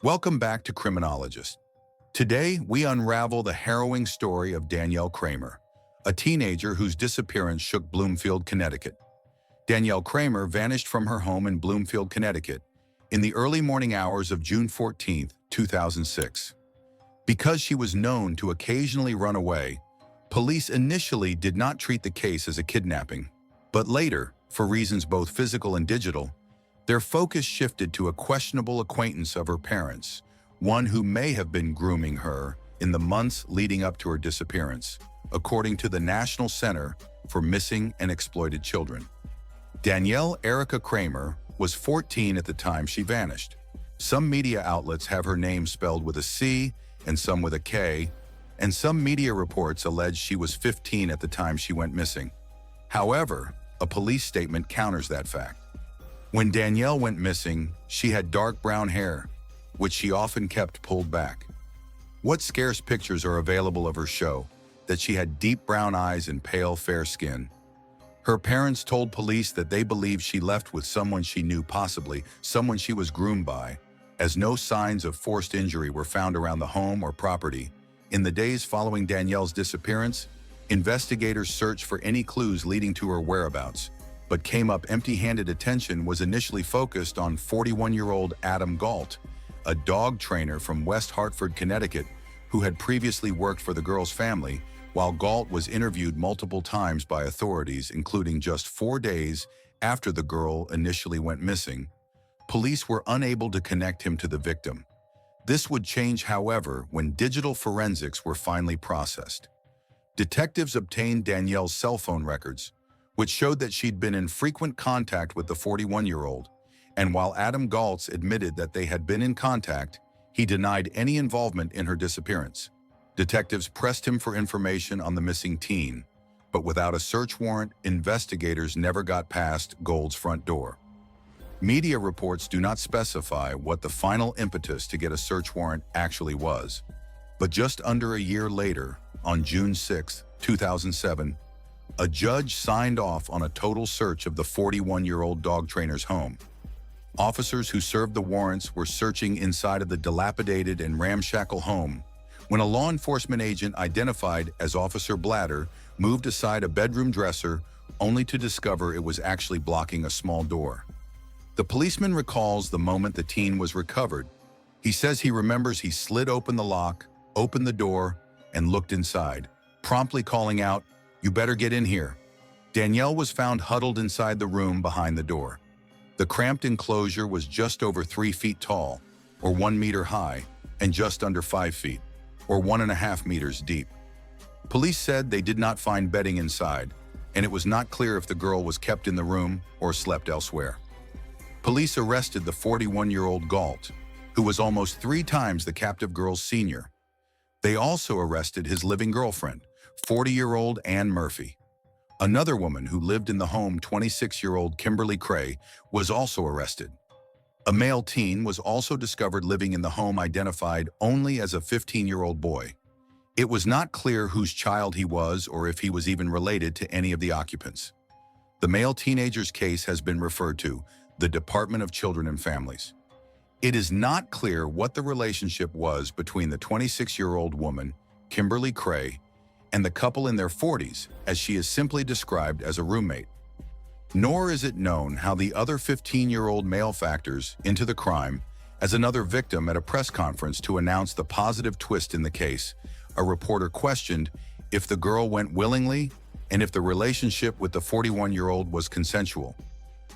Welcome back to Criminologist. Today, we unravel the harrowing story of Danielle Kramer, a teenager whose disappearance shook Bloomfield, Connecticut. Danielle Kramer vanished from her home in Bloomfield, Connecticut, in the early morning hours of June 14, 2006. Because she was known to occasionally run away, police initially did not treat the case as a kidnapping. But later, for reasons both physical and digital, their focus shifted to a questionable acquaintance of her parents, one who may have been grooming her in the months leading up to her disappearance, according to the National Center for Missing and Exploited Children. Danielle Erica Kramer was 14 at the time she vanished. Some media outlets have her name spelled with a C and some with a K, and some media reports allege she was 15 at the time she went missing. However, a police statement counters that fact. When Danielle went missing, she had dark brown hair, which she often kept pulled back. What scarce pictures are available of her show that she had deep brown eyes and pale, fair skin. Her parents told police that they believed she left with someone she knew, possibly someone she was groomed by, as no signs of forced injury were found around the home or property. In the days following Danielle's disappearance, investigators searched for any clues leading to her whereabouts, but came up empty-handed. Attention was initially focused on 41-year-old Adam Galt, a dog trainer from West Hartford, Connecticut, who had previously worked for the girl's family. While Galt was interviewed multiple times by authorities, including just 4 days after the girl initially went missing, police were unable to connect him to the victim. This would change, however, when digital forensics were finally processed. Detectives obtained Danielle's cell phone records, which showed that she'd been in frequent contact with the 41-year-old, and while Adam Galtz admitted that they had been in contact, he denied any involvement in her disappearance. Detectives pressed him for information on the missing teen, but without a search warrant, investigators never got past Gold's front door. Media reports do not specify what the final impetus to get a search warrant actually was, but just under a year later, on June 6, 2007, a judge signed off on a total search of the 41-year-old dog trainer's home. Officers who served the warrants were searching inside of the dilapidated and ramshackle home when a law enforcement agent identified as Officer Blatter moved aside a bedroom dresser only to discover it was actually blocking a small door. The policeman recalls the moment the teen was recovered. He says he remembers he slid open the lock, opened the door, and looked inside, promptly calling out, "You better get in here." Danielle was found huddled inside the room behind the door. The cramped enclosure was just over 3 feet tall, or 1 meter high, and just under 5 feet, or 1.5 meters deep. Police said they did not find bedding inside, and it was not clear if the girl was kept in the room or slept elsewhere. Police arrested the 41-year-old Galt, who was almost 3 times the captive girl's senior. They also arrested his living girlfriend, 40-year-old Ann Murphy. Another woman who lived in the home, 26-year-old Kimberly Cray, was also arrested. A male teen was also discovered living in the home, identified only as a 15-year-old boy. It was not clear whose child he was or if he was even related to any of the occupants. The male teenager's case has been referred to the Department of Children and Families. It is not clear what the relationship was between the 26-year-old woman, Kimberly Cray, and the couple in their 40s, as she is simply described as a roommate. Nor is it known how the other 15-year-old male factors into the crime. As another victim at a press conference to announce the positive twist in the case, a reporter questioned if the girl went willingly and if the relationship with the 41-year-old was consensual.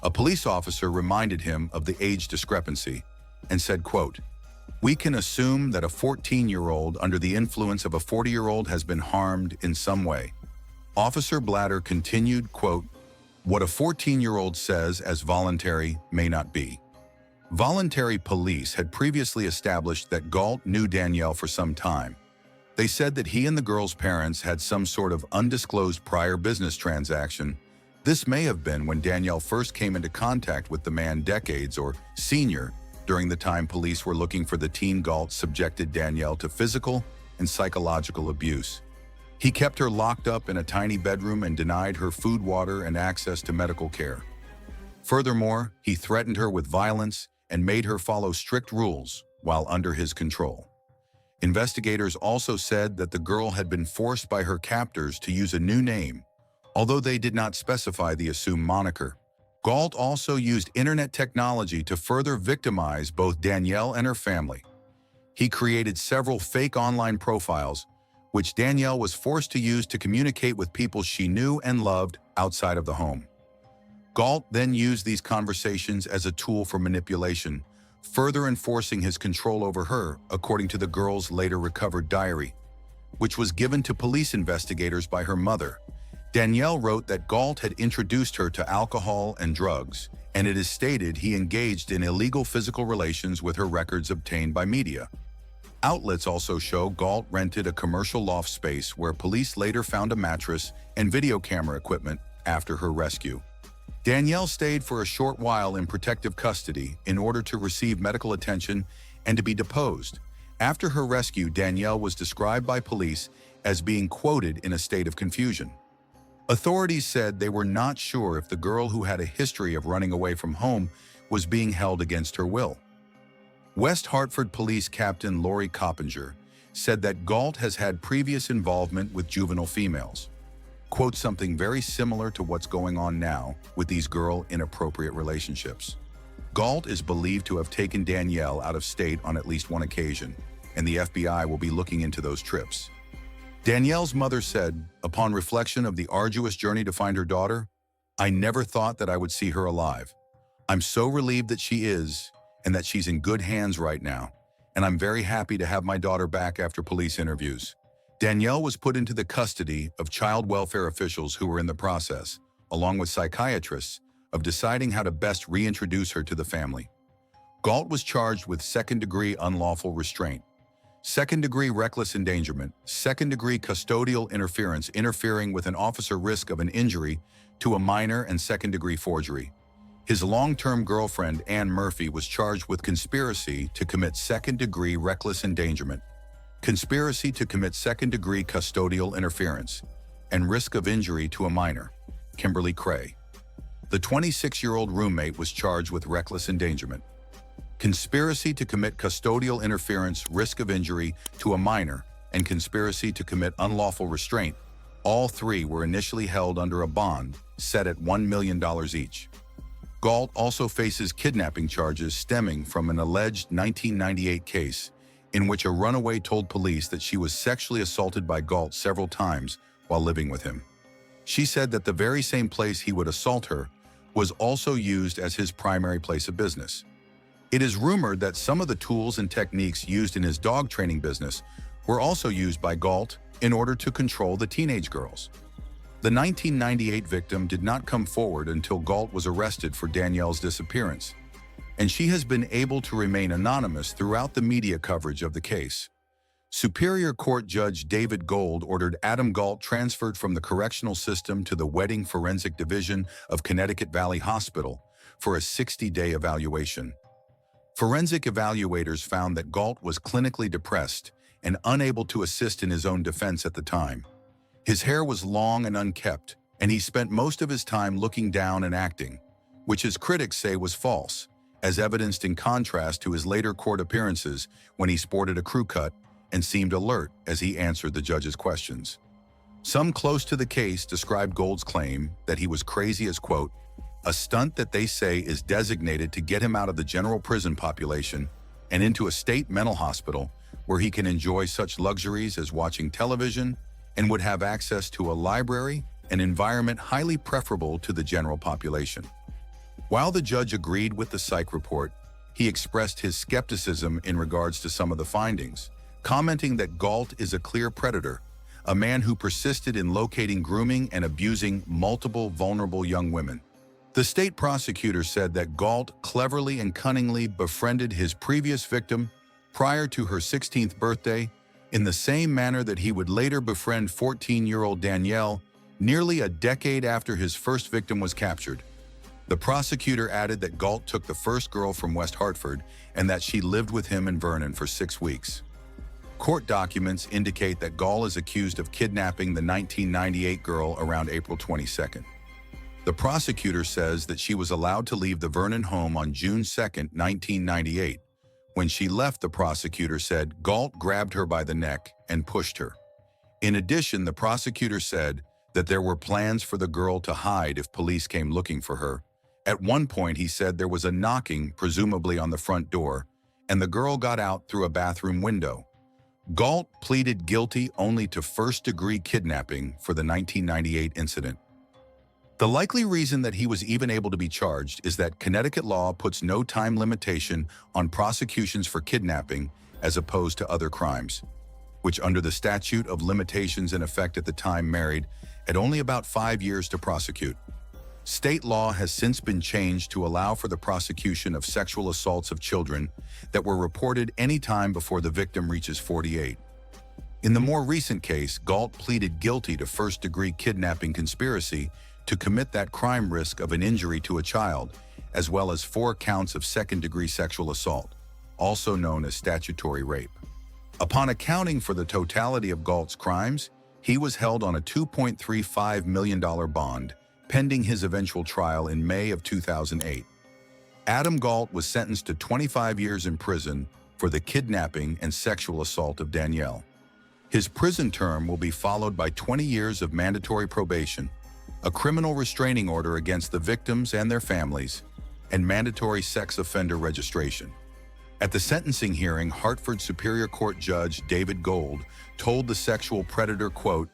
A police officer reminded him of the age discrepancy and said, quote, "We can assume that a 14-year-old under the influence of a 40-year-old has been harmed in some way." Officer Blatter continued, quote, "What a 14-year-old says as voluntary may not be." Voluntary police had previously established that Galt knew Danielle for some time. They said that he and the girl's parents had some sort of undisclosed prior business transaction. This may have been when Danielle first came into contact with the man, decades or senior, during the time police were looking for the teen. Galt subjected Danielle to physical and psychological abuse. He kept her locked up in a tiny bedroom and denied her food, water, and access to medical care. Furthermore, he threatened her with violence and made her follow strict rules, while under his control. Investigators also said that the girl had been forced by her captors to use a new name, although they did not specify the assumed moniker. Galt also used internet technology to further victimize both Danielle and her family. He created several fake online profiles, which Danielle was forced to use to communicate with people she knew and loved outside of the home. Galt then used these conversations as a tool for manipulation, further enforcing his control over her, according to the girl's later recovered diary, which was given to police investigators by her mother. Danielle wrote that Galt had introduced her to alcohol and drugs, and it is stated he engaged in illegal physical relations with her, records obtained by media. Outlets also show Galt rented a commercial loft space where police later found a mattress and video camera equipment after her rescue. Danielle stayed for a short while in protective custody in order to receive medical attention and to be deposed. After her rescue, Danielle was described by police as being quoted in a state of confusion. Authorities said they were not sure if the girl, who had a history of running away from home, was being held against her will. West Hartford Police Captain Lori Coppinger said that Galt has had previous involvement with juvenile females. Quote, something very similar to what's going on now with these girl inappropriate relationships. Galt is believed to have taken Danielle out of state on at least one occasion, and the FBI will be looking into those trips. Danielle's mother said, upon reflection of the arduous journey to find her daughter, "I never thought that I would see her alive. I'm so relieved that she is, and that she's in good hands right now, and I'm very happy to have my daughter back after police interviews." Danielle was put into the custody of child welfare officials who were in the process, along with psychiatrists, of deciding how to best reintroduce her to the family. Galt was charged with second-degree unlawful restraint, second-degree reckless endangerment, second-degree custodial interference, interfering with an officer risk of an injury to a minor, and second-degree forgery. His long-term girlfriend, Ann Murphy, was charged with conspiracy to commit second-degree reckless endangerment, conspiracy to commit second-degree custodial interference, and risk of injury to a minor, Kimberly Cray. The 26-year-old roommate was charged with reckless endangerment, conspiracy to commit custodial interference, risk of injury to a minor, and conspiracy to commit unlawful restraint. All three were initially held under a bond set at $1 million each. Galt also faces kidnapping charges stemming from an alleged 1998 case in which a runaway told police that she was sexually assaulted by Galt several times while living with him. She said that the very same place he would assault her was also used as his primary place of business. It is rumored that some of the tools and techniques used in his dog training business were also used by Galt in order to control the teenage girls. The 1998 victim did not come forward until Galt was arrested for Danielle's disappearance, and she has been able to remain anonymous throughout the media coverage of the case. Superior Court Judge David Gold ordered Adam Galt transferred from the correctional system to the Wedding Forensic Division of Connecticut Valley Hospital for a 60-day evaluation. Forensic evaluators found that Galt was clinically depressed and unable to assist in his own defense at the time. His hair was long and unkempt, and he spent most of his time looking down and acting, which his critics say was false, as evidenced in contrast to his later court appearances when he sported a crew cut and seemed alert as he answered the judge's questions. Some close to the case described Gold's claim that he was crazy as, quote, a stunt that they say is designated to get him out of the general prison population and into a state mental hospital where he can enjoy such luxuries as watching television and would have access to a library, an environment highly preferable to the general population. While the judge agreed with the psych report, he expressed his skepticism in regards to some of the findings, commenting that Galt is a clear predator, a man who persisted in locating, grooming, and abusing multiple vulnerable young women. The state prosecutor said that Galt cleverly and cunningly befriended his previous victim prior to her 16th birthday in the same manner that he would later befriend 14-year-old Danielle nearly a decade after his first victim was captured. The prosecutor added that Galt took the first girl from West Hartford and that she lived with him in Vernon for 6 weeks. Court documents indicate that Galt is accused of kidnapping the 1998 girl around April 22nd. The prosecutor says that she was allowed to leave the Vernon home on June 2, 1998, When she left, the prosecutor said Galt grabbed her by the neck and pushed her. In addition, the prosecutor said that there were plans for the girl to hide if police came looking for her. At one point, he said there was a knocking, presumably on the front door, and the girl got out through a bathroom window. Galt pleaded guilty only to first-degree kidnapping for the 1998 incident. The likely reason that he was even able to be charged is that Connecticut law puts no time limitation on prosecutions for kidnapping as opposed to other crimes, which under the statute of limitations in effect at the time married at only about 5 years to prosecute. State law has since been changed to allow for the prosecution of sexual assaults of children that were reported any time before the victim reaches 48. In the more recent case, Galt pleaded guilty to first-degree kidnapping conspiracy to commit that crime risk of an injury to a child, as well as 4 counts of second-degree sexual assault, also known as statutory rape. Upon accounting for the totality of Galt's crimes, he was held on a $2.35 million bond, pending his eventual trial in May of 2008. Adam Galt was sentenced to 25 years in prison for the kidnapping and sexual assault of Danielle. His prison term will be followed by 20 years of mandatory probation, a criminal restraining order against the victims and their families, and mandatory sex offender registration. At the sentencing hearing, Hartford Superior Court Judge David Gold told the sexual predator, quote,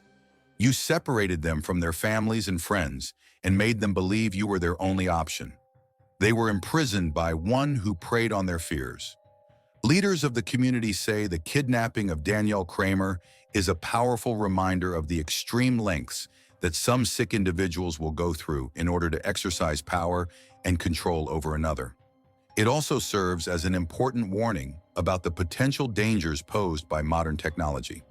"You separated them from their families and friends and made them believe you were their only option. They were imprisoned by one who preyed on their fears." Leaders of the community say the kidnapping of Danielle Kramer is a powerful reminder of the extreme lengths that some sick individuals will go through in order to exercise power and control over another. It also serves as an important warning about the potential dangers posed by modern technology.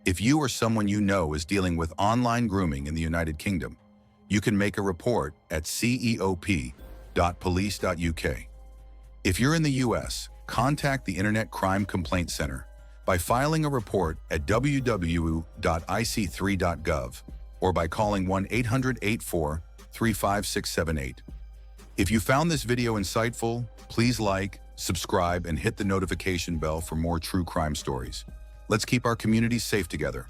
If you or someone you know is dealing with online grooming in the United Kingdom, you can make a report at ceop.police.uk. If you're in the US, contact the Internet Crime Complaint Center by filing a report at www.ic3.gov or by calling 1-800-84-35678. If you found this video insightful, please like, subscribe, and hit the notification bell for more true crime stories. Let's keep our communities safe together.